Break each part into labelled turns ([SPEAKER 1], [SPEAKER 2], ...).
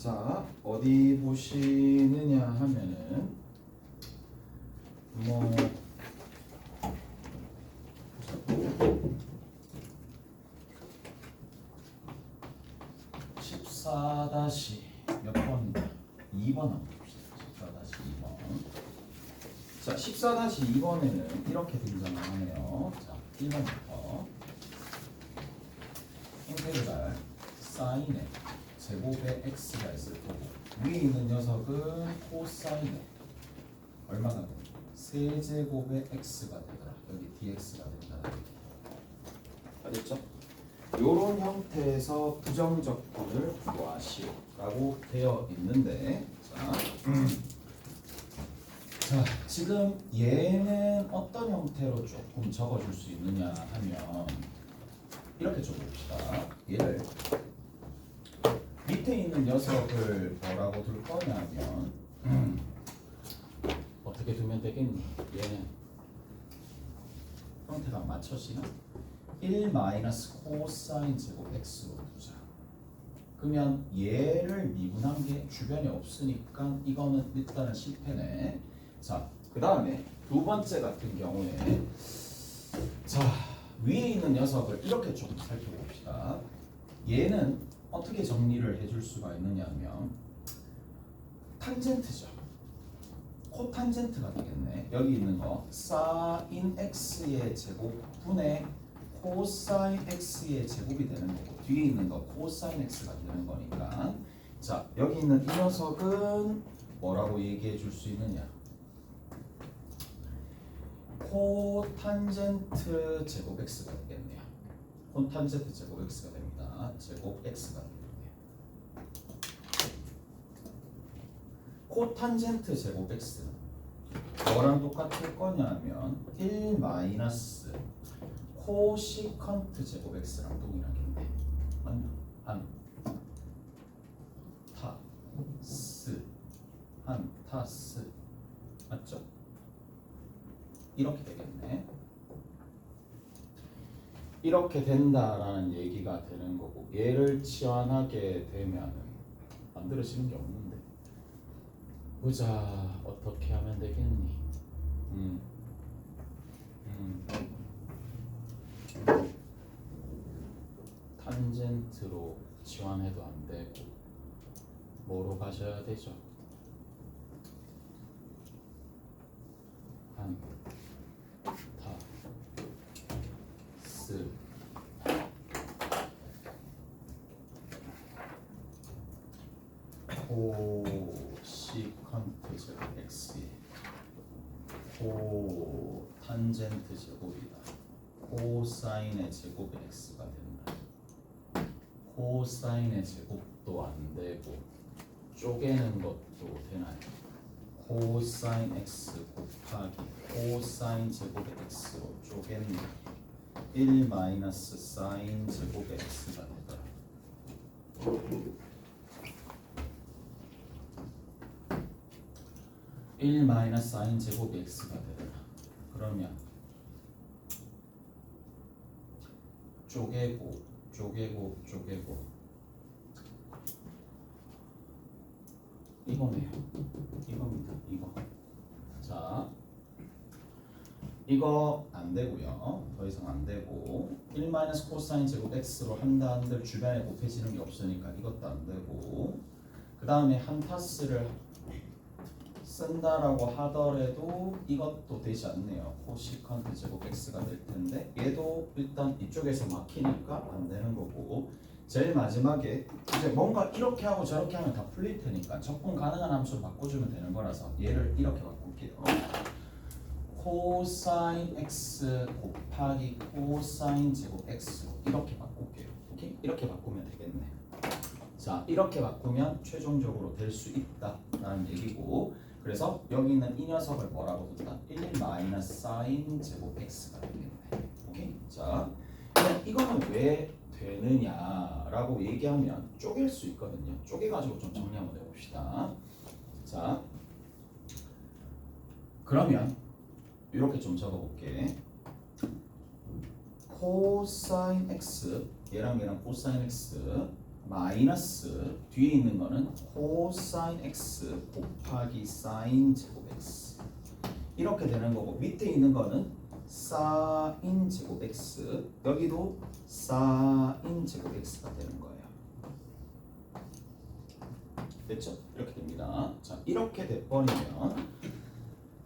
[SPEAKER 1] 자, 어디 보시느냐 하면은 뭐 14 몇 번이다? 2번 한번 봅시다. 14-2번. 자, 14-2번에는 이렇게 등장을 하네요. 자, 1번부터 인테그랄 사인의 제곱의 x가 있을 거고 위에 있는 녀석은 코사인의 얼마가 돼? 세제곱의 x가 되더라. 여기 dx가 된다. 알겠죠? 요런 형태에서 부정적분을 구하시오라고 되어 있는데 자, 지금 얘는 어떤 형태로 조금 적어줄 수 있느냐 하면 이렇게 적어봅시다. 얘를 밑에 있는 녀석을 뭐라고 둘 거냐면 어떻게 두면 되겠니? 얘는 형태가 맞춰지나? 1 마이너스 코사인 제곱 x로 두자. 그러면 얘를 미분한 게 주변에 없으니까 이거는 일단은 실패네. 자, 그 다음에 두 번째 같은 경우에 자, 위에 있는 녀석을 이렇게 좀 살펴봅시다. 얘는 어떻게 정리를 해줄 수가 있느냐면 탄젠트죠. 코탄젠트가 되겠네. 여기 있는 거 사인 x의 제곱분의 코사인 x의 제곱이 되는 거고 뒤에 있는 거 코사인 x가 되는 거니까 자, 여기 있는 이 녀석은 뭐라고 얘기해 줄 수 있느냐? 코탄젠트 제곱 x가 되겠네요. 코탄젠트 제곱 x가 됩니다. 제곱 x가 되겠네요. 코탄젠트 제곱 x는 뭐랑 똑같을 거냐면 1 마이너스 코시컨트 제곱 x랑 동일하겠네. 맞나? 한타스 맞죠? 이렇게 되겠네. 이렇게 된다라는 얘기가 되는 거고 얘를 치환하게 되면 만들어지는 게 없는데 보자 어떻게 하면 되겠니? 탄젠트로 치환해도 안 되고 뭐로 가셔야 되죠? 한타스 코시컨트 제곱 x 코탄젠트 제곱이다. 코사인의 제곱의 x가 된다. 코사인의 제곱도 안 되고 쪼개는 것도 되나요? 코사인 x 곱하기 코사인 제곱의 x로 쪼개는 1 마이너스 사인 제곱의 x가 되더라. 1 마이너스 사인 제곱의 x가 되더라. 그러면 쪼개고 이거네요. 이겁니다. 이거. 자, 이거 안 되고요. 더 이상 안 되고 1 마이너스 코사인 제곱 x로 한다 한들 주변에 곱해지는 게 없으니까 이것도 안 되고 그 다음에 한타스를 쓴다라고 하더라도 이것도 되지 않네요. 코시컨트 제곱 x가 될 텐데 얘도 일단 이쪽에서 막히니까 안 되는 거고 제일 마지막에 이제 뭔가 이렇게 하고 저렇게 하면 다 풀릴 테니까 적분 가능한 함수로 바꿔주면 되는 거라서 얘를 이렇게 바꿀게요. 코사인 x 곱하기 코사인 제곱 x로 이렇게 바꿀게요. 오케이? 이렇게 바꾸면 되겠네. 자, 이렇게 바꾸면 최종적으로 될 수 있다라는 얘기고 그래서 여기 있는 이 녀석을 뭐라고 둔다? 1 마이너스 사인 제곱 x가 되겠네. 오케이? 자, 그럼 이거는 왜 되느냐라고 얘기하면 쪼갤 수 있거든요. 쪼개가지고 좀 정리 한번 해봅시다. 자, 그러면 이렇게 좀 적어볼게. 코사인 x 얘랑 코사인 x 마이너스 뒤에 있는 거는 코사인 x 곱하기 사인 제곱 x 이렇게 되는 거고 밑에 있는 거는 사인 제곱 x 여기도 사인 제곱 x가 되는 거예요. 됐죠? 이렇게 됩니다. 자, 이렇게 돼버리면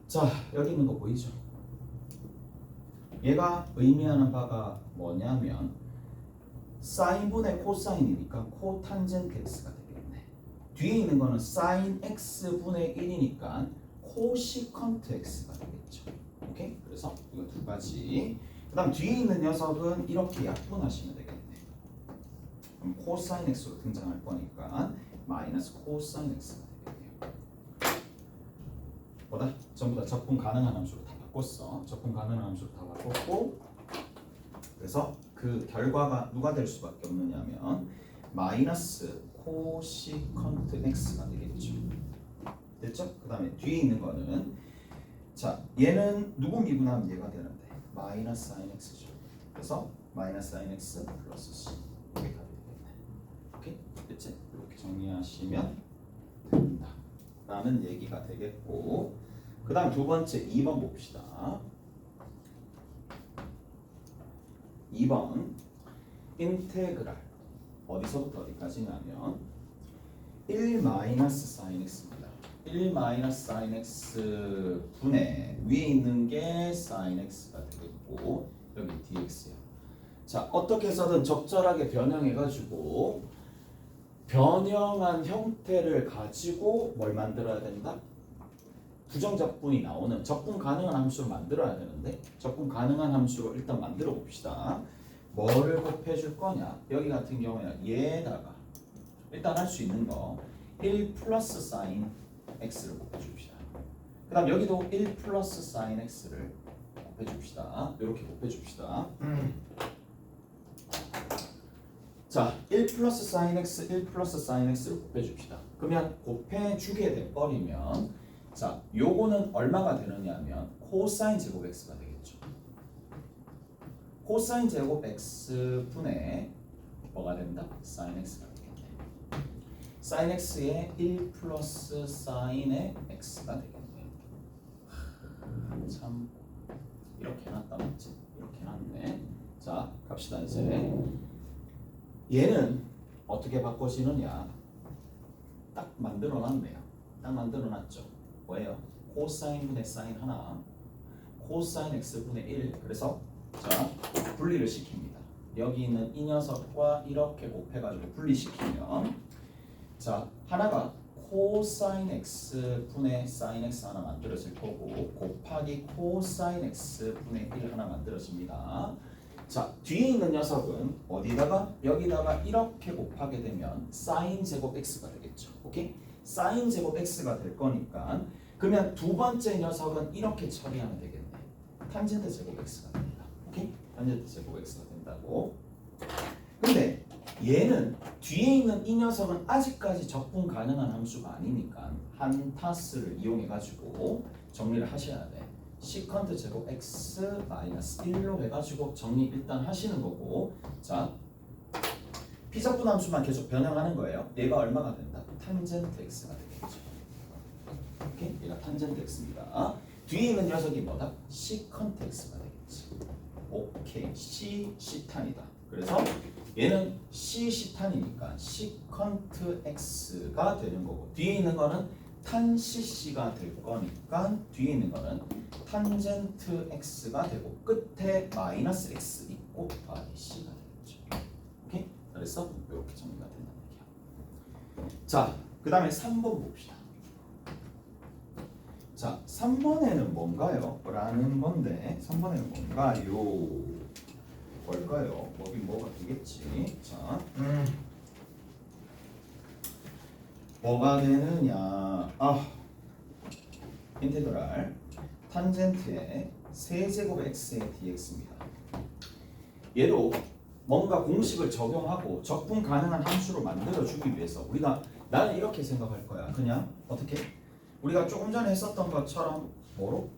[SPEAKER 1] 자, 여기 있는 거 보이죠? 얘가 의미하는 바가 뭐냐면 사인분의 코사인이니까 코탄젠트 x가 되겠네. 뒤에 있는 거는 사인 x분의 1이니까 코시컨트 x가 되겠죠. 오케이? 그래서 이거 두 가지. 그 다음 뒤에 있는 녀석은 이렇게 약분하시면 되겠네. 그럼 코사인 x로 등장할 거니까 마이너스 코사인 x가 되겠네요. 보다 전부 다 적분 가능한 함수로 다 바꿨어. 적분 가능한 함수로 다 바꿨고 그래서 그 결과가 누가 될 수밖에 없느냐면 마이너스 코시컨트 x가 되겠죠. 됐죠? 그 다음에 뒤에 있는 거는 자 얘는 누구 미분하면 얘가 되는데 마이너스 사인 x죠. 그래서 마이너스 사인 x 플러스 c 이게 답이 되겠네. 오케이? 됐지? 이렇게 정리하시면 됩니다. 라는 얘기가 되겠고 그 다음 두 번째 2번 봅시다. 2번 인테그랄 어디서부터 어디까지냐면 1 마이너스 사인 x입니다. 1 마이너스 사인 x 분의 위에 있는 게 사인 x가 되겠고 여기 dx야. 자 어떻게 해서든 적절하게 변형해가지고 변형한 형태를 가지고 뭘 만들어야 된다? 부정적분이 나오는 적분 가능한 함수를 만들어야 되는데 적분 가능한 함수로 일단 만들어 봅시다. 뭐를 곱해줄 거냐? 여기 같은 경우에는 얘에다가 일단 할 수 있는 거 1 플러스 사인 x를 곱해줍시다. 그 다음 여기도 1 플러스 사인 x를 곱해줍시다. 이렇게 곱해줍시다. 자, 1 플러스 사인 x, 1 플러스 사인 x를 곱해줍시다. 그러면 곱해주게 돼버리면 자, 요거는 얼마가 되느냐면 코사인 제곱 x가 되겠죠. 코사인 제곱 x 분의 뭐가 된다? 사인 x가 되겠네. 사인 x의 1 플러스 사인의 x가 되겠네. 참 이렇게 해놨다 맞지? 이렇게 해놨네. 자, 갑시다 이제. 얘는 어떻게 바꿔지느냐? 딱 만들어놨네요. 딱 만들어놨죠. 뭐예요? 코사인 분의 사인 하나 코사인 x분의 1 그래서 자 분리를 시킵니다. 여기 있는 이 녀석과 이렇게 곱해가지고 분리시키면 자 하나가 코사인 x분의 사인 x 하나 만들어질 거고 곱하기 코사인 x분의 1 하나 만들어집니다. 자 뒤에 있는 녀석은 어디다가 여기다가 이렇게 곱하게 되면 사인 제곱 x가 되겠죠. 오케이? 사인 제곱 x가 될 거니까 그러면 두 번째 녀석은 이렇게 처리하면 되겠네. 탄젠트 제곱 x가 됩니다. 오케이? 탄젠트 제곱 x가 된다고. 근데 얘는 뒤에 있는 이 녀석은 아직까지 적분 가능한 함수가 아니니까 한 타스를 이용해 가지고 정리를 하셔야 돼. 시컨트 제곱 x 마이너스 1로 해가지고 정리 일단 하시는 거고 자 비적분 함수만 계속 변형하는 거예요. 얘가 얼마가 된다? 탄젠트 x가 되겠죠. 오케이? 얘가 탄젠트 x입니다. 뒤에 있는 녀석이 뭐다? 시컨트 x가 되겠지. 오케이. c 시탄이다. 그래서 얘는 c 시탄이니까 시컨트 x가 되는 거고 뒤에 있는 거는 탄 cc가 될 거니까 뒤에 있는 거는 탄젠트 x가 되고 끝에 마이너스 x 있고 더하기 c가 되겠죠. 오케이? 그래서 이렇게 정리가 된다는 얘기야. 자, 그 다음에 3번 봅시다. 자, 3번에는 뭔가요? 라는 건데 3번에는 뭔가요? 뭘까요? 뭐긴 뭐가 되겠지. 자, 뭐가 되느냐? 인테그랄 탄젠트의 세제곱 x의 dx입니다. 얘도 뭔가 공식을 적용하고 적분 가능한 함수로 만들어주기 위해서 우리가 나는 이렇게 생각할 거야. 그냥 어떻게? 우리가 조금 전에 했었던 것처럼 뭐로?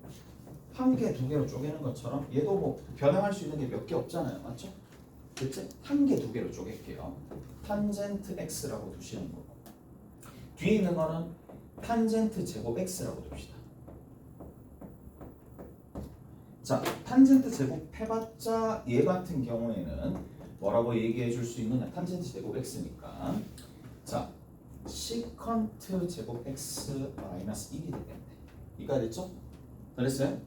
[SPEAKER 1] 한 개, 두 개로 쪼개는 것처럼 얘도 뭐 변형할 수 있는 게 몇 개 없잖아요. 맞죠? 됐지? 한 개, 두 개로 쪼갤게요. 탄젠트 x라고 두시는 거고 뒤에 있는 거는 탄젠트 제곱 x라고 둡시다. 자, 탄젠트 제곱 해봤자 얘 같은 경우에는 뭐라고 얘기해 줄 수 있느냐? 탄젠트 제곱 x니까 자, 시컨트 제곱 x 마이너스 1이 되겠네. 이가 됐죠? 잘했어요?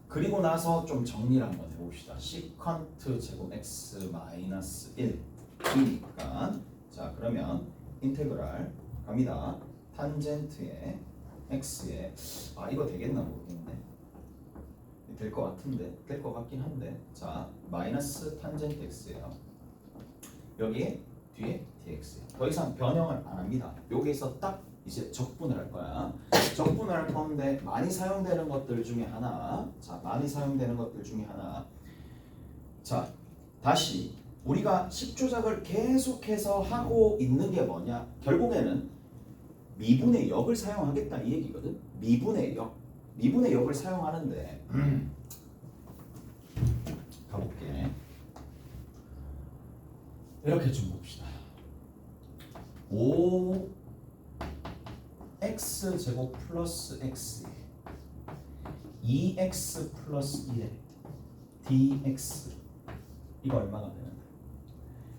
[SPEAKER 1] 그리고 나서 좀 정리를 한번 해봅시다. 시컨트 제곱 x 마이너스 1이니까 자, 그러면 인테그랄 갑니다. 탄젠트의 x에 이거 되겠나 모르겠네. 될 것 같은데 될 것 같긴 한데 자 마이너스 탄젠트 x예요. 여기에 뒤에 dx. 더 이상 변형을 안 합니다. 여기에서 딱 이제 적분을 할 거야. 적분을 할 건데 많이 사용되는 것들 중에 하나. 자 많이 사용되는 것들 중에 하나. 자 다시 우리가 식조작을 계속해서 하고 있는 게 뭐냐? 결국에는 미분의 역을 사용하겠다 이 얘기거든. 미분의 역을 사용하는데 가볼게. 이렇게 좀 봅시다. 5x 제곱 플러스 x 2x 플러스 1에 dx 이거 얼마가 되는데?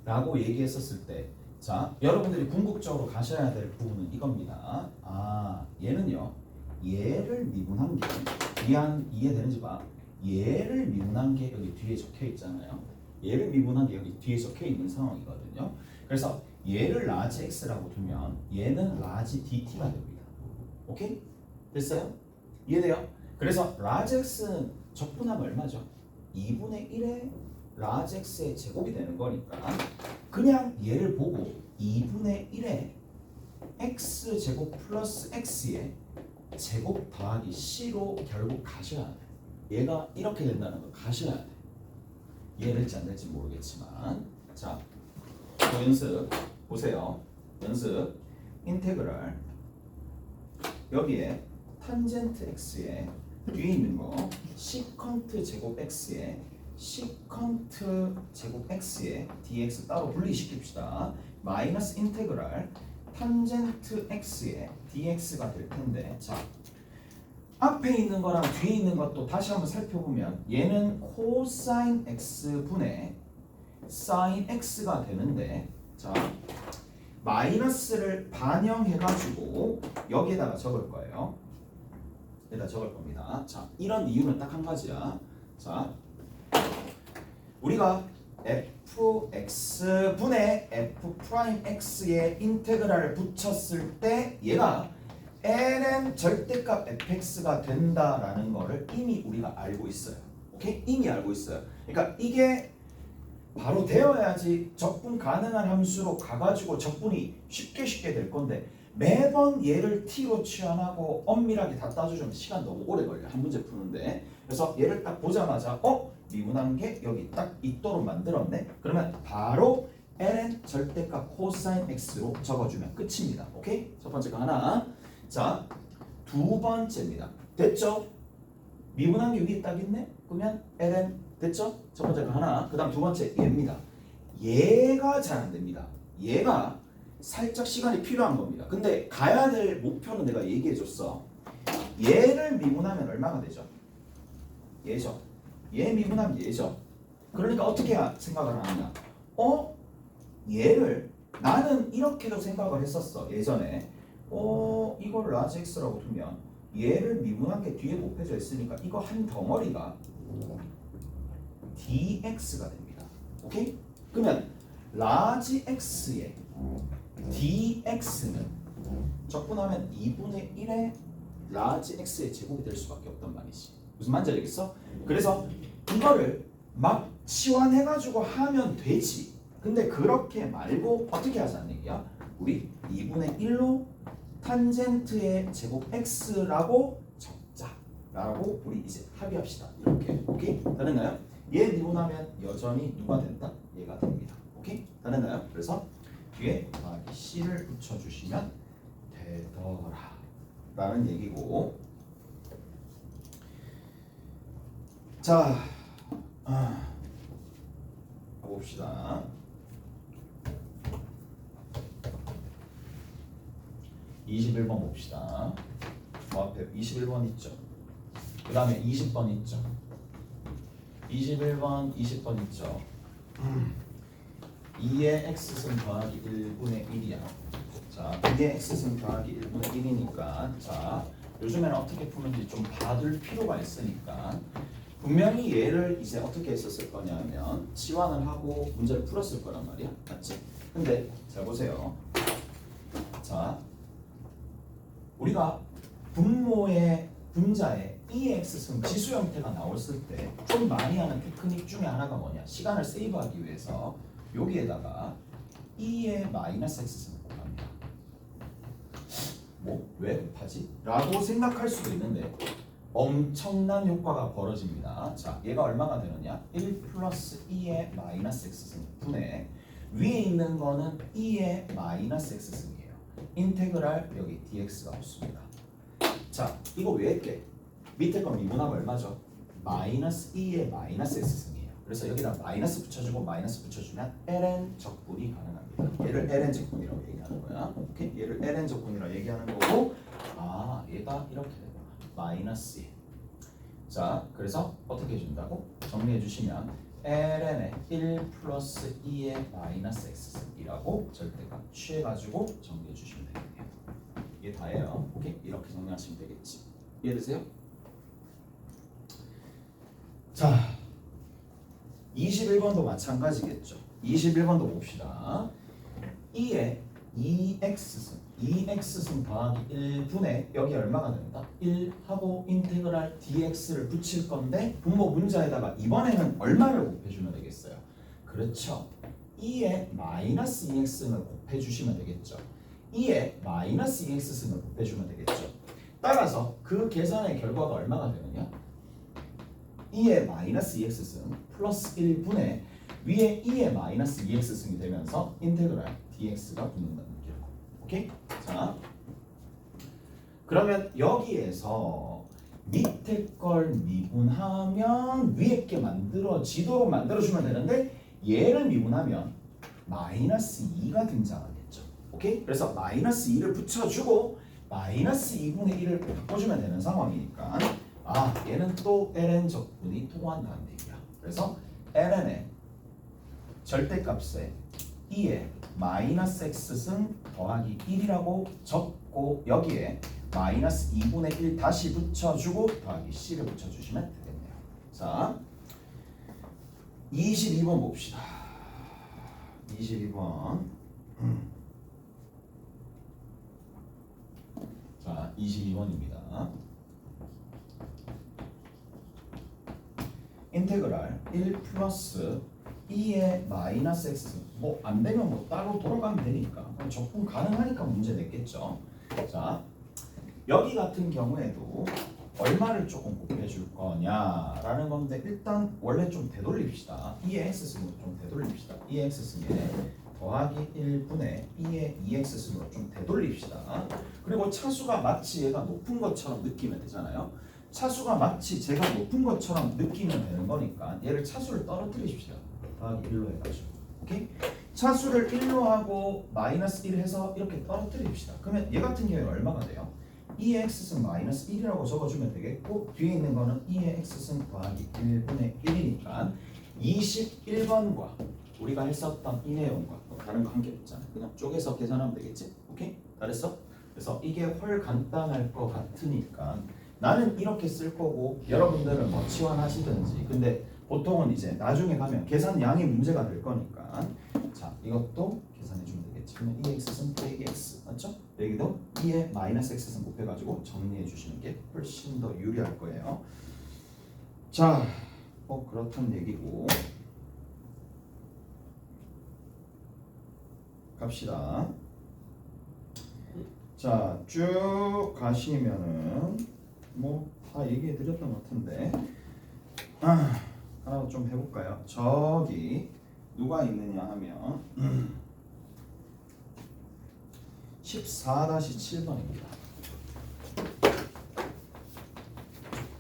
[SPEAKER 1] 라고 얘기했었을 때 자, 여러분들이 궁극적으로 가셔야 될 부분은 이겁니다. 얘는요. 얘를 미분한 게 이해되는지 봐. 얘를 미분한 게 여기 뒤에 적혀 있잖아요. 얘를 미분한 게 여기 뒤에 적혀 있는 상황이거든요. 그래서 얘를 라지 x라고 두면 얘는 라지 dt가 됩니다. 오케이? 됐어요? 이해돼요? 그래서 라지 x는 적분하면 얼마죠? 2분의 1의 라지 x의 제곱이 되는 거니까 그냥 얘를 보고 2분의 1의 x 제곱 플러스 x의 제곱 더하기 c로 결국 가셔야 돼. 얘가 이렇게 된다는 걸 가셔야 돼. 이해될지 안 될지 모르겠지만 자, 또 연습 보세요. 연습 인테그랄 여기에 탄젠트 x에 뒤에 있는 거 시컨트 제곱 x에 시컨트 제곱 x에 dx 따로 분리시킵시다. 마이너스 인테그랄 탄젠트 x에 dx가 될 텐데 자 앞에 있는 거랑 뒤에 있는 것도 다시 한번 살펴보면 얘는 코사인 x 분의 사인 x가 되는데 자 마이너스를 반영해가지고 여기에다가 적을 거예요. 여기다 적을 겁니다. 자 이런 이유는 딱 한 가지야. 자 우리가 fx 분의 f 프라임 x의 인테그랄을 붙였을 때 얘가 ln 절대값 fx가 된다라는 거를 이미 우리가 알고 있어요. 오케이? 이미 알고 있어요. 그러니까 이게 바로 되어야지 적분 가능한 함수로 가가지고 적분이 쉽게 될 건데 매번 얘를 t로 취환하고 엄밀하게 다 따져주면 시간 너무 오래 걸려. 한 문제 푸는데. 그래서 얘를 딱 보자마자 미분한 게 여기 딱 있도록 만들었네. 그러면 바로 ln 절대값 코사인 x로 적어주면 끝입니다. 오케이? 첫 번째 거 하나. 자, 두 번째입니다. 됐죠? 미분한 게 여기 딱 있네? 그러면 ln 됐죠? 첫 번째 거 하나. 그 다음 두 번째 얘입니다. 얘가 잘 안 됩니다. 얘가 살짝 시간이 필요한 겁니다. 근데 가야 될 목표는 내가 얘기해 줬어. 얘를 미분하면 얼마가 되죠? 얘죠. 얘 미분하면 얘죠. 그러니까 어떻게 생각을 하느냐? 얘를 나는 이렇게도 생각을 했었어. 예전에 이걸 라지 x라고 두면 얘를 미분한 게 뒤에 곱해져 있으니까 이거 한 덩어리가 dx가 됩니다. 오케이? 그러면 라지 x의 dx는 적분하면 2분의 1의 라지 x의 제곱이 될 수밖에 없단 말이지. 무슨 말인지 알겠어? 그래서 이거를 막 치환해가지고 하면 되지. 근데 그렇게 말고 어떻게 하자는 얘기야? 우리 2분의 1로 탄젠트의 제곱 x라고 적자라고 우리 이제 합의합시다. 이렇게. 오케이? 다 됐나요? 얘 미분하면 여전히 누가 된다? 얘가 됩니다. 오케이? 다 됐나요? 그래서 뒤에 c를 붙여주시면 되더라 라는 얘기고 자 가봅시다. 21번 봅시다. 앞에 21번 있죠. 그 다음에 20번 있죠. 21번, 20번 있죠. 2의 x승 더하기 1분의 1이야. 자, 2의 x승 더하기 1분의 1이니까 자, 요즘에는 어떻게 푸는지 좀 봐둘 필요가 있으니까 분명히 얘를 이제 어떻게 했었을 거냐면 치환을 하고 문제를 풀었을 거란 말이야. 맞지? 근데 잘 보세요. 자, 우리가 분모의 분자에 2의 x승 지수 형태가 나왔을 때 좀 많이 하는 테크닉 중에 하나가 뭐냐? 시간을 세이브하기 위해서 여기에다가 2의 마이너스 x승을 곱합니다. 뭐? 왜 곱하지? 라고 생각할 수도 있는데 엄청난 효과가 벌어집니다. 자, 얘가 얼마가 되느냐? 1 플러스 2의 마이너스 x승 분의 위에 있는 거는 2의 마이너스 x승이에요. 인테그랄 여기 dx가 없습니다. 자, 이거 왜 했게? 밑에 거 미분하면 얼마죠? 마이너스 2의 마이너스 x승이에요. 그래서 여기다 마이너스 붙여주고 마이너스 붙여주면 ln 적분이 가능합니다. 얘를 ln 적분이라고 얘기하는 거야. 오케이? 얘를 ln 적분이라고 얘기하는 거고, 아, 얘가 이렇게 되구나. 마이너스 2. 자, 그래서 어떻게 해준다고? 정리해 주시면 ln의 1 플러스 2의 마이너스 x승이라고 절대값 취해가지고 정리해 주시면 되겠네요. 이게 다예요. 오케이? 이렇게 정리하시면 되겠지. 이해되세요? 자, 21번도 마찬가지겠죠. 21번도 봅시다. 2의 2x승 더하기 1분의 여기 얼마가 된다? 1하고 인테그랄 dx를 붙일 건데 분모 문자에다가 이번에는 얼마를 곱해주면 되겠어요? 그렇죠. 2의 마이너스 2x승을 곱해주시면 되겠죠. 2의 마이너스 2x승을 곱해주면 되겠죠. 따라서 그 계산의 결과가 얼마가 되느냐? 2의 마이너스 2x승 플러스 1분의 위에 2의 마이너스 2x승이 되면서 인테그랄 dx가 붙는다는 거죠. 오케이? 자, 그러면 여기에서 밑에 걸 미분하면 위에 게 만들어지도록 만들어주면 되는데 얘를 미분하면 마이너스 2가 등장하겠죠. 오케이? 그래서 마이너스 2를 붙여주고 마이너스 2분의 1을 바꿔주면 되는 상황이니까 아, 얘는 또 ln 적분이 통한다는 얘기야. 그래서 ln의 절대값에 2의 마이너스 x승 더하기 1이라고 적고 여기에 마이너스 2분의 1 다시 붙여주고 더하기 c를 붙여주시면 되겠네요. 자, 22번 봅시다. 22번. 자, 22번입니다. 인테그랄 1 플러스 2의 마이너스 x승 뭐 안되면 뭐 따로 돌아가면 되니까 적분 가능하니까 문제 냈겠죠. 자, 여기 같은 경우에도 얼마를 조금 곱해줄 거냐라는 건데 일단 원래 좀 되돌립시다. 2의 x승으로 좀 되돌립시다. 2의 x승에 더하기 1분의 2의 2x승으로 좀 되돌립시다. 그리고 차수가 마치 얘가 높은 것처럼 느끼면 되잖아요. 차수가 마치 제가 높은 것처럼 느끼면 되는 거니까 얘를 차수를 떨어뜨리십시오. 더하기 1로 해가지고. 오케이? 차수를 1로 하고 마이너스 1 해서 이렇게 떨어뜨립시다. 그러면 얘 같은 경우에 얼마가 돼요? 2의 x승 마이너스 1이라고 적어주면 되겠고 뒤에 있는 거는 2의 x승 더하기 1분의 1이니까 21번과 우리가 했었던 이 내용과 다른 거 한 개 없잖아요. 그냥 쪼개서 계산하면 되겠지? 오케이? 잘했어? 그래서 이게 훨 간단할 것 같으니까 나는 이렇게 쓸 거고 여러분들은 뭐 치환하시든지 근데 보통은 이제 나중에 가면 계산량이 문제가 될 거니까 자, 이것도 계산해 주면 되겠지. 그러면 2x승 빼기 x 맞죠? 여기도 2의 마이너스 x승 곱해가지고 정리해 주시는 게 훨씬 더 유리할 거예요. 자, 그렇단 얘기고 갑시다. 자, 쭉 가시면은 뭐 다 얘기해 드렸던 것 같은데 하나 좀 해볼까요? 저기 누가 있느냐 하면 14-7번입니다.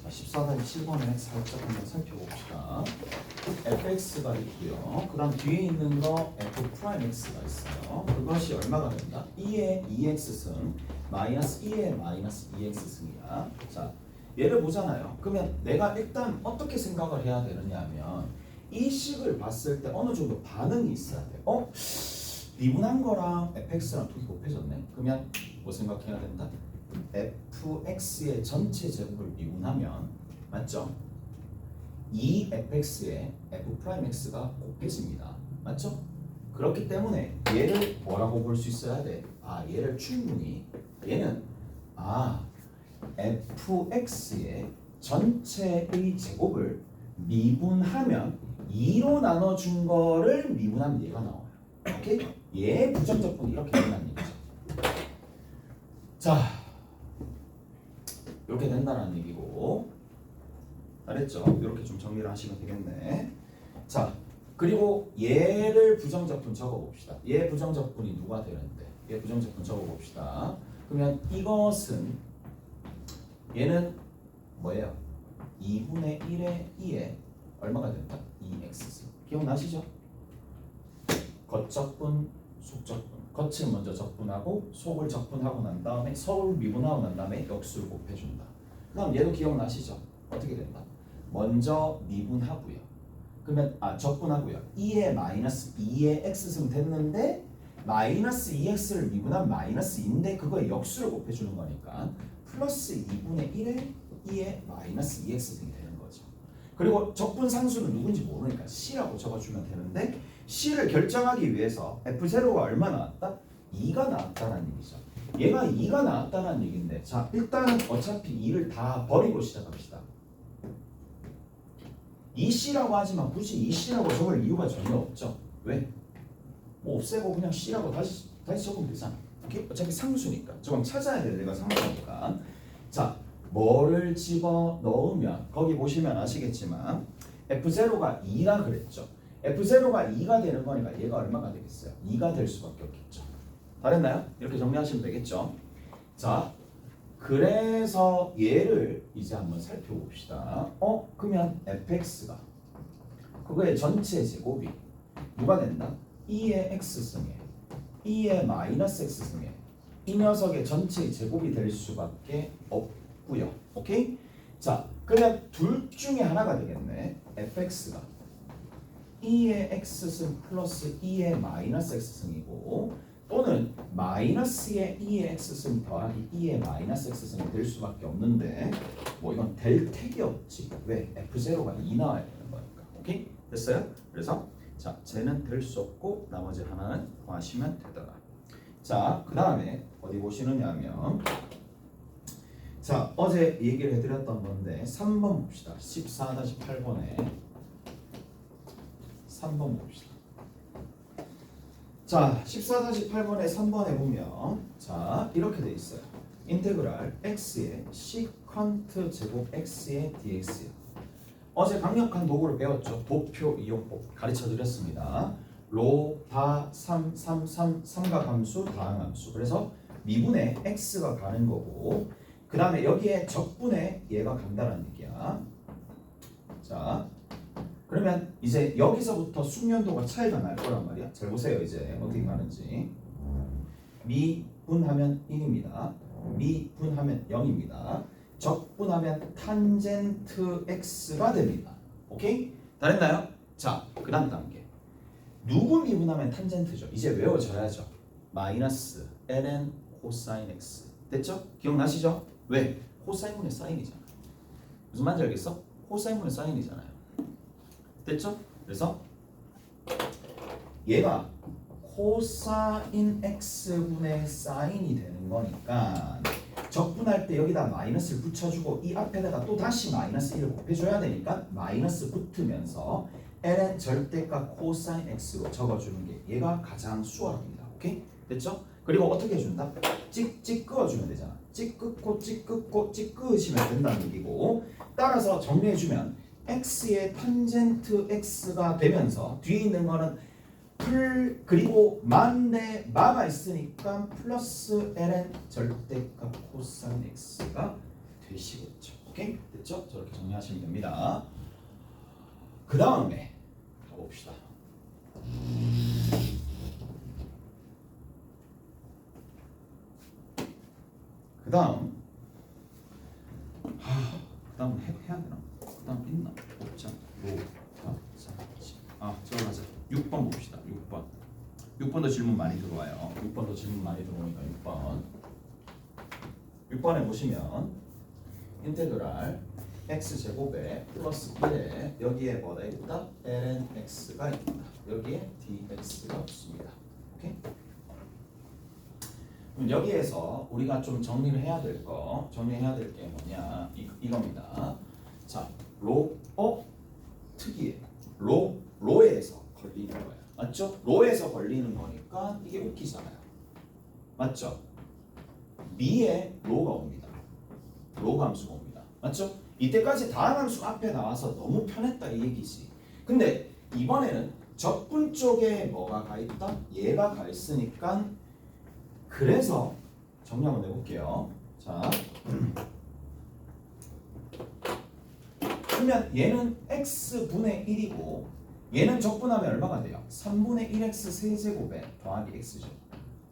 [SPEAKER 1] 자, 14-7번에 살짝 한번 살펴봅시다. fx가 있고요. 그 다음 뒤에 있는 거 f 프라임 x가 있어요. 그것이 얼마가 된다? 2의 2x승 마이너스 2의 마이너스 2x승이야. 자, 얘를 보잖아요. 그러면 내가 일단 어떻게 생각을 해야 되느냐 하면 이 식을 봤을 때 어느 정도 반응이 있어야 돼. 미분한 거랑 fx랑 두 개 곱해졌네. 그러면 뭐 생각해야 된다? fx의 전체 제곱을 미분하면 맞죠? 2fx에 f 프라임 x가 곱해집니다. 맞죠? 그렇기 때문에 얘를 뭐라고 볼 수 있어야 돼? 얘를 충분히 얘는 fx의 전체의 제곱을 미분하면 2로 나눠준 거를 미분하면 얘가 나와요. 오케이? 얘 부정적분 이렇게 된다는 얘기죠. 자, 이렇게 된다는 얘기고, 알았죠? 이렇게 좀 정리를 하시면 되겠네. 자, 그리고 얘를 부정적분 적어봅시다. 얘 부정적분이 누가 되는데? 얘 부정적분 적어봅시다. 그러면 이것은 얘는 뭐예요? 2분의 1의 2에 얼마가 된다? 2x. 기억나시죠? 겉적분, 속적분. 겉을 먼저 적분하고 속을 적분하고 난 다음에 속을 미분하고 난 다음에 역수를 곱해준다. 그 다음 얘도 기억나시죠? 어떻게 된다? 먼저 미분하고요. 그러면 적분하고요. 2에 마이너스 2의 x승 됐는데 마이너스 2x를 미분한 마이너스 2인데 그거에 역수를 곱해주는 거니까 플러스 2분의 1에 2의 마이너스 2x승이 되는 거죠. 그리고 적분 상수는 누군지 모르니까 c라고 적어주면 되는데 c를 결정하기 위해서 f0가 얼마 나왔다? 2가 나왔다는 얘기죠. 얘가 2가 나왔다는 얘기인데 자 일단은 어차피 2를 다 버리고 시작합시다. 2c라고 하지만 굳이 2c라고 적을 이유가 전혀 없죠. 왜? 뭐 없애고 그냥 c라고 다시 적으면 되잖아. 오케이? 어차피 상수니까. 조금 찾아야 돼. 내가 상수니까. 자, 뭐를 집어 넣으면 거기 보시면 아시겠지만 f0가 2라 그랬죠. f0가 2가 되는 거니까 얘가 얼마가 되겠어요? 2가 될 수밖에 없겠죠. 다 됐나요? 이렇게 정리하시면 되겠죠. 자, 그래서 얘를 이제 한번 살펴봅시다. 그러면 fx가 그거의 전체 제곱이 누가 된다? 2의 x승에 2의 마이너스 x승에 이 녀석의 전체 제곱이 될 수밖에 없고요. 오케이? 자, 그러면 둘 중에 하나가 되겠네. fx가 2의 x승 플러스 2의 마이너스 x승이고 또는 마이너스의 2의 x승 더하기 2의 마이너스 x승이 될 수밖에 없는데 뭐 이건 될 택이 없지. 왜? f0가 2 나와야 되는 거니까. 오케이? 됐어요? 그래서 자, 쟤는 될 수 없고 나머지 하나는 구하시면 되더라. 자, 그 다음에 어디 보시느냐 하면 자, 어제 얘기를 해드렸던 건데 3번 봅시다. 14-8번에 3번 봅시다. 자, 14-8번에 3번에 보면 자, 이렇게 돼 있어요. 인테그랄 x의 시컨트 제곱 x의 dx요. 어제 강력한 도구를 배웠죠. 도표 이용법 가르쳐 드렸습니다. 로, 바, 삼각함수, 다항함수. 그래서 미분에 x가 가는 거고 그 다음에 여기에 적분에 얘가 간다는 얘기야. 자, 그러면 이제 여기서부터 숙련도가 차이가 날 거란 말이야. 잘 보세요. 이제 어떻게 가는지. 미분하면 1입니다. 미분하면 0입니다. 적분하면 탄젠트 x가 됩니다. 오케이? 다 됐나요? 자, 그 다음 단계. 누구 미분하면 탄젠트죠? 이제 외워져야죠. 마이너스 ln 코사인 x. 됐죠? 기억나시죠? 왜? 코사인분의 사인이잖아. 무슨 말인지 알겠어? 코사인분의 사인이잖아요. 됐죠? 그래서 얘가 코사인 x분의 사인이 되는 거니까 적분할 때 여기다 마이너스를 붙여주고 이 앞에다가 또 다시 마이너스 1을 곱해줘야 되니까 마이너스 붙으면서 ln 절대값 코사인 x로 적어주는 게 얘가 가장 수월합니다. 오케이? 됐죠? 그리고 어떻게 해준다? 찍 그어주면 되잖아. 찍 긋고 찍 긋고 찍 그으시면 된다는 얘기고 따라서 정리해주면 x의 탄젠트 x가 되면서 뒤에 있는 거는 그리고 만대 마가 있으니까 플러스 ln 절대값 코사인 x가 되시겠죠. 오케이? 됐죠? 저렇게 정리하시면 됩니다. 그 다음에 가봅시다. 그 다음 해야 되나? 그 다음 있나? 없잖아. 들어가자. 6번 봅시다. 6번도 질문 많이 들어와요. 6번도 질문 많이 들어오니까 6번에 보시면 인테그랄 x제곱에 플러스 1에 여기에 뭐가 있다? lnx가 있다. 여기에 dx가 없습니다. 오케이? 그럼 여기에서 우리가 좀 정리를 해야 될 게 뭐냐? 이겁니다. 자, 특이해. 로에서 걸리는 거야. 맞죠? 로에서 걸리는 거니까 이게 웃기잖아요. 맞죠? 미에 로가 옵니다. 로 함수가 옵니다. 맞죠? 이때까지 다항 함수가 앞에 나와서 너무 편했다 이 얘기지. 근데 이번에는 적분 쪽에 뭐가 가 있다? 얘가 가 있으니까 그래서 정리 한번 해볼게요. 자, 그러면 얘는 x분의 1이고 얘는 적분하면 얼마가 돼요? 3분의 1x 세제곱에 더하기 x죠.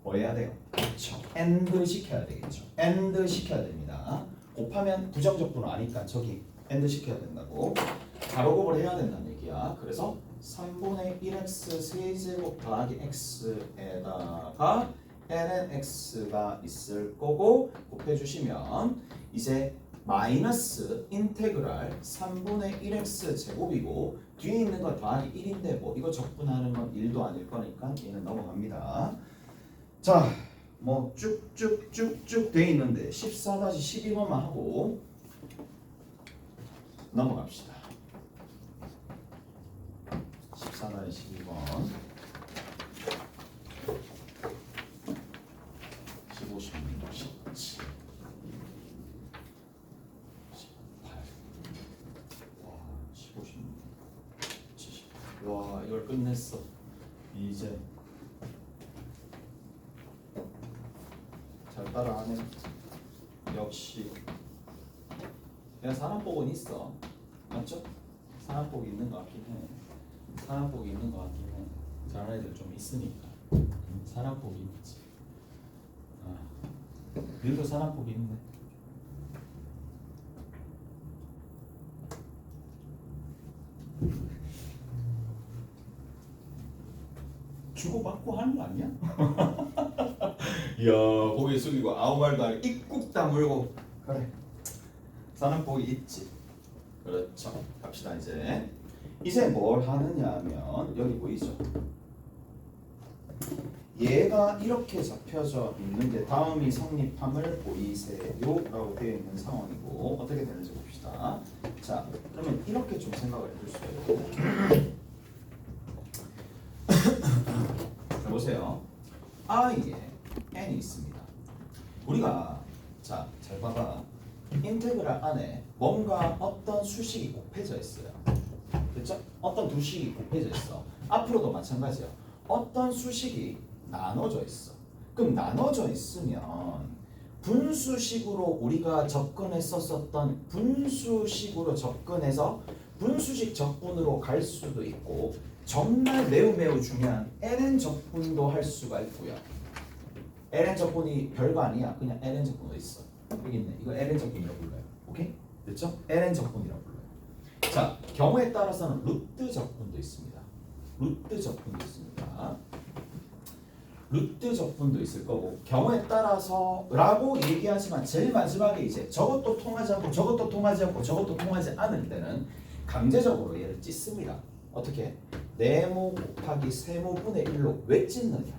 [SPEAKER 1] 뭐 해야 돼요? 그렇죠. AND 시켜야 되겠죠. AND 시켜야 됩니다. 곱하면 부정적분은 아니까 저기 AND 시켜야 된다고. 가로곱을 해야 된다는 얘기야. 그래서 3분의 1x 세제곱 더하기 x에다가 lnx가 있을 거고 곱해주시면 이제 마이너스 인테그랄 3분의 1x 제곱이고 뒤에 있는 거 더하기 1인데 뭐 이거 적분하는 건 1도 아닐 거니까 얘는 넘어갑니다. 자, 뭐 쭉쭉쭉쭉 돼 있는데 14-12번만 하고 넘어갑시다. 14-12번 15, 16, 17 와, 이걸 끝냈어. 이제 잘 따라하네. 역시 내가 사람복은 있어. 맞죠? 사람복이 있는 것 같긴 해. 사람복이 있는 것 같긴 해. 잘하는 애들 좀 있으니까. 사람복이 있지. 너도 사람복이 있네. 주고받고 하는 거 아니야? 이야, 고개 숙이고 아무 말도 안 해. 입국 다물고 그래. 사람복이 있지. 그렇죠. 갑시다 이제. 이제 뭘 하느냐 하면 여기 보이죠? 얘가 이렇게 잡혀져 있는데 다음이 성립함을 보이세요 라고 되어 있는 상황이고 어떻게 되는지 봅시다. 자, 그러면 이렇게 좀 생각을 해볼 수가 있고 보세요. i에 n이 있습니다. 우리가 자, 잘 봐봐. 인테그랄 안에 뭔가 어떤 수식이 곱해져 있어요. 그렇죠? 어떤 두 식이 곱해져 있어. 앞으로도 마찬가지야. 어떤 수식이 나눠져 있어. 그럼 나눠져 있으면 분수식으로 우리가 접근했었던 분수식으로 접근해서 분수식 적분으로 갈 수도 있고 정말 매우 중요한 ln 적분도 할 수가 있고요. ln 적분이 별거 아니야. 그냥 ln 적분도 있어. 여기 있네. 이거 ln 적분이라고 불러요. 오케이? 됐죠? ln 적분이라고 불러요. 자, 경우에 따라서는 루트 적분도 있습니다. 루트 적분도 있습니다. 루트 적분도 있을 거고 경우에 따라서 라고 얘기하지만 제일 마지막에 이제 저것도 통하지 않고 저것도 통하지 않고 저것도 통하지 않을 때는 강제적으로 얘를 찢습니다. 어떻게? 네모 곱하기 세모분의 1로 왜 찢느냐?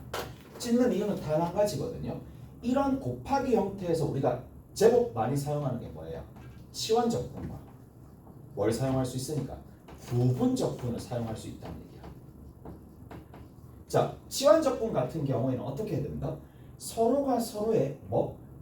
[SPEAKER 1] 찢는 이유는 단 한 가지거든요. 이런 곱하기 형태에서 우리가 제법 많이 사용하는 게 뭐예요? 치환 적분과 뭘 사용할 수 있으니까 부분 적분을 사용할 수 있다는 얘기야. 자, 치환 적분 같은 경우에는 어떻게 해야 된다? 서로가 서로의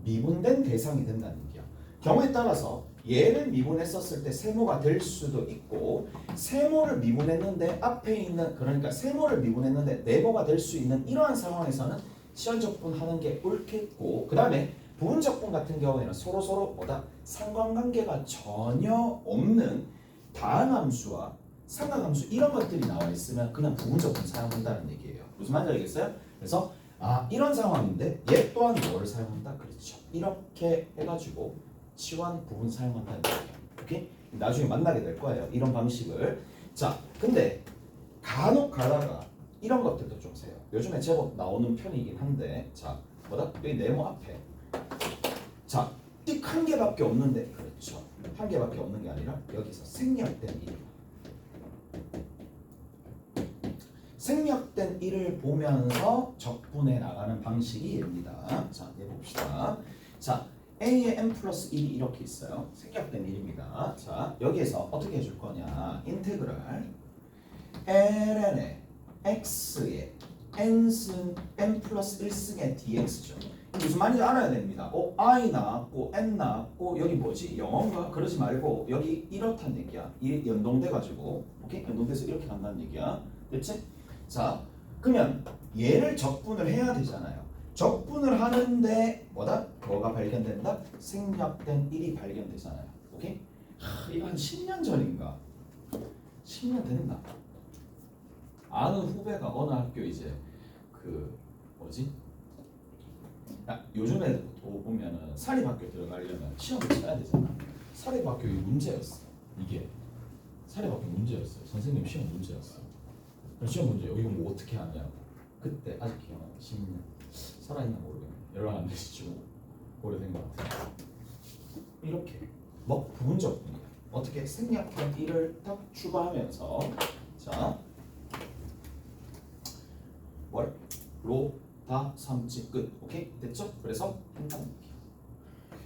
[SPEAKER 1] 미분된 대상이 된다는 얘기야. 경우에 따라서 얘를 미분했었을 때 세모가 될 수도 있고 세모를 미분했는데 앞에 있는 그러니까 세모를 미분했는데 네모가 될 수 있는 이러한 상황에서는 치환 적분하는 게 옳겠고 그 다음에 부분 적분 같은 경우에는 서로 상관관계가 전혀 없는 다항함수와 삼각함수 이런 것들이 나와 있으면 그냥 부분적분 사용한다는 얘기예요. 무슨 말인지 알겠어요? 그래서 이런 상황인데 얘 또한 뭐를 사용한다? 그렇죠. 이렇게 해가지고 치환 부분 사용한다는 얘기예요. 오케이? 나중에 만나게 될 거예요. 이런 방식을. 자, 근데 간혹 가다가 이런 것들도 좀 세요. 요즘에 제법 나오는 편이긴 한데, 자, 뭐다? 여기 네모 앞에. 자, 띡 한 개밖에 없는데, 그렇죠. 한 개밖에 없는 게 아니라 여기서 생략된 1. 생략된 1을 보면서 적분해 나가는 방식이 얘입니다. 자, 얘 봅시다. 자, a의 n 플러스 1이 이렇게 있어요. 생략된 1입니다. 자, 여기에서 어떻게 해줄 거냐? 인테그랄 ln의 x의 n승 n 플러스 1승의 dx죠. 무슨 말인지 알아야 됩니다. i 나왔고 n 나왔고 여기 뭐지? 영어인가? 그러지 말고 여기 이렇단 얘기야. 이 연동돼가지고 오케이? 연동돼서 이렇게 간다는 얘기야. 됐지? 자, 그러면 얘를 적분을 해야 되잖아요. 적분을 하는데 뭐가 발견된다? 생략된 1이 발견되잖아요. 오케이? 이거 한 10년 전인가? 10년 됐나? 아는 후배가 어느 학교 이제 그 뭐지? 요즘에 보면은 사립학교 들어가려면 시험을 쳐야 되잖아. 사립학교 문제였어. 이게 사립학교 문제였어요. 선생님 시험 문제였어. 시험 문제 여기 뭐 어떻게 하냐고. 그때 아직 기억나. 10년 살아있나 모르겠네. 연락 안 되시죠? 오래된 것 같아요. 이렇게 뭐 부분적 분이야. 어떻게 생략된 1을 딱 추가하면서 자 뭘? 로 다 삼치 끝. 오케이? 됐죠? 그래서 한단 얘기야.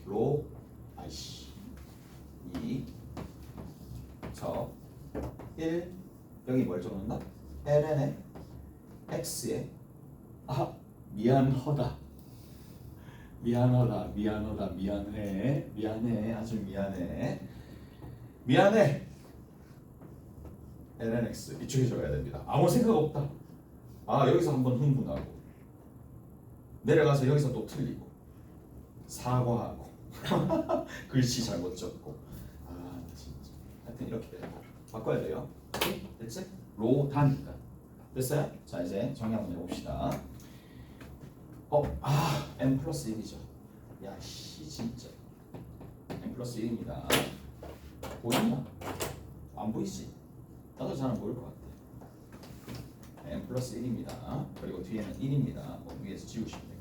[SPEAKER 1] 로 아이씨 2 저 1 여기 뭘 적는다? ln의 x에 미안하다 미안해 아주 미안해 ln x 이쪽에 적어야 됩니다. 아무 생각 없다. 여기서 한번 흥분하고 내려가서 여기서 또 틀리고 사과하고 글씨 잘못 적고 진짜 하여튼 이렇게 돼요. 바꿔야 돼요. 오케이? 됐지? 로다니까 됐어요? 자 이제 정리 한번 해봅시다. n 플러스 1이죠. 야씨 진짜 n 플러스 1입니다. 보이나? 안 보이지? 나도 잘 안 보일 것 같아. n 플러스 1입니다. 그리고 뒤에는 1입니다. 위에서 지우시면 되겠네.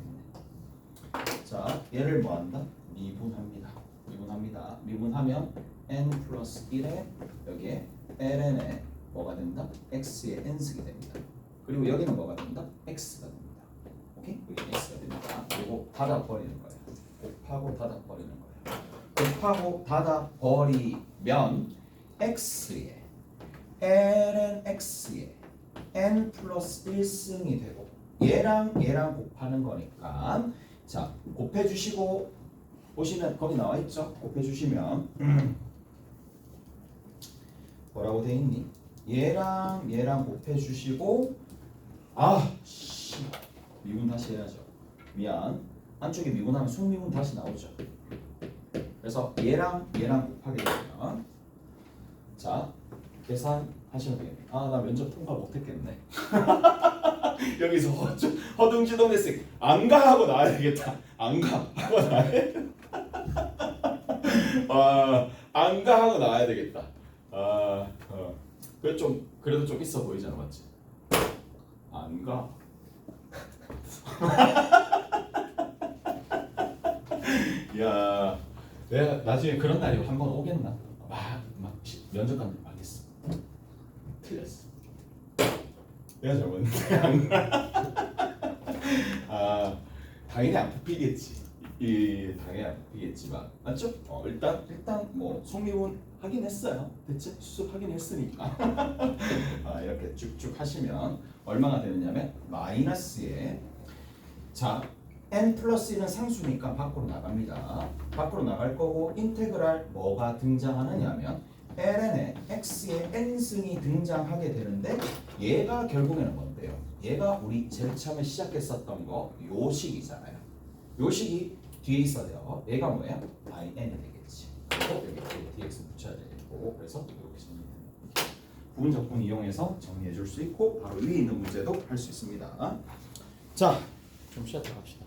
[SPEAKER 1] 자 얘를 뭐한다? 미분합니다. 미분하면 n 플러스 1에 여기에 ln에 뭐가 된다? x의 n승이 됩니다. 그리고 여기는 뭐가 된다? x가 됩니다. 오케이? 여기 x가 됩니다. 그리고 닫아 버리는 거예요. 곱하고 닫아 버리는 거예요. 곱하고 닫아 버리면 x에 ln x에 n 플러스 1승이 되고 얘랑 곱하는 거니까 자 곱해주시고 보시면 거기 나와 있죠. 곱해주시면 뭐라고 돼 있니? 얘랑 곱해주시고 미분 다시 해야죠. 미안. 안쪽에 미분하면 속미분 다시 나오죠. 그래서 얘랑 곱하게 되면 자 계산하시면 되겠네. 나 면접 통과 못했겠네. 여기서 허둥지둥했으니 안가 하고 나와야 되겠다. 안가 하고 나와야 안가 하고 나와야 되겠다. 그래도 좀 있어 보이잖아, 맞지? 안가. 야, 내가 나중에 그런 날이 한번 오겠나? 막 면접관 망했어. 틀렸어. 내가 잘못했는데. 당연히 안 뽑히겠지. 당연히 안 뽑히겠지만 맞죠? 일단 뭐 속미분 확인했어요. 대체 수습 확인했으니까. 이렇게 쭉쭉 하시면 얼마가 되느냐면 마이너스에 자 n 플러스 1은 상수니까 밖으로 나갑니다. 밖으로 나갈 거고 인테그랄 뭐가 등장하느냐면 ln의 x의 n승이 등장하게 되는데 얘가 결국에는 뭔데요? 얘가 우리 제일 처음에 시작했었던 거 요 식이잖아요. 요 식이 뒤에 있어야 돼요. 얘가 뭐야? in이 되겠지. 그리고 여기 dx 붙여야 되겠고 그래서 이렇게 정리되는 부분적분 이용해서 정리해 줄 수 있고 바로 위에 있는 문제도 할 수 있습니다. 자, 좀 쉬었다 갑시다.